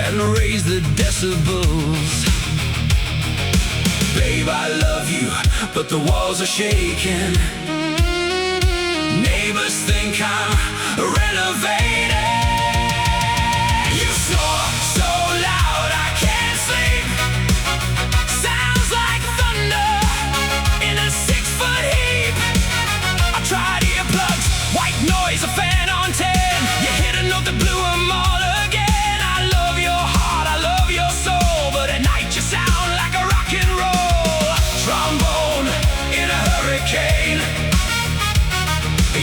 and raise the decibels. Babe, I love you, but the walls are shaking. Neighbors think I'm renovating. You snore so loud I can't sleep. Sounds like thunder in a 6-foot heap. I tried earplugs, white noise, a fan on 10. You hit a note that blew 'em all again. I love your heart, I love your soul, but at night you sound like a rock and roll trombone in a hurricane.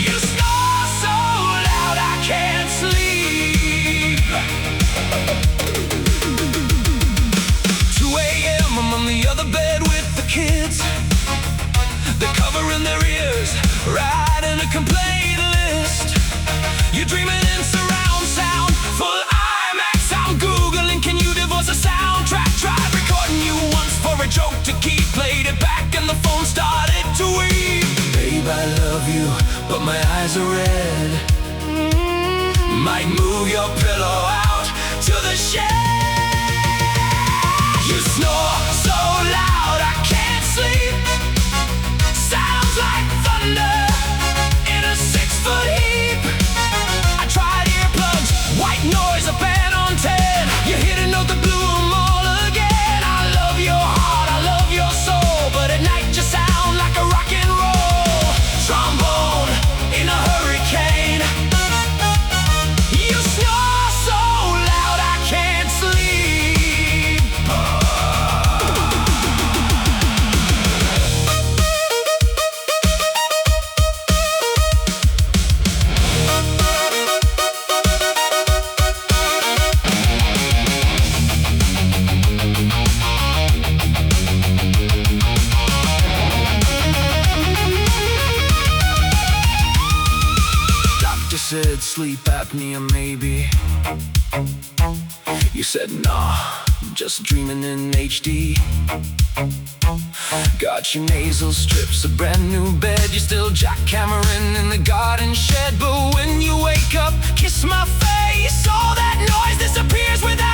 You snore so loud I can't sleep. 2 a.m. I'm on the other bed with the kids. They're covering their ears, writing a complaint list. You're dreaming in surround sound, full IMAX. I'm Googling, can you divorce a soundtrack? Tried recording you once for a joke to keep. Played it back and the phone started to weep. Babe, I love you, but my eyes are red. Might move your pillow out to the shed. You snore so loud I can't sleep. Sounds like thunder in a 6-foot heap. I tried earplugs, white noise, a band on 10. You hit a note that blew 'em all again. I love your heart, I love your soul, but at night you sound like a rock and roll trombone in a hurricane. You snore so loud I can't sleep. Doctor said sleep apnea maybe. You said nah, just dreaming in HD. Got your nasal strips, a brand new bed. You're still jackhammering in the garden shed, but when you wake up, kiss my face. All that noise disappears without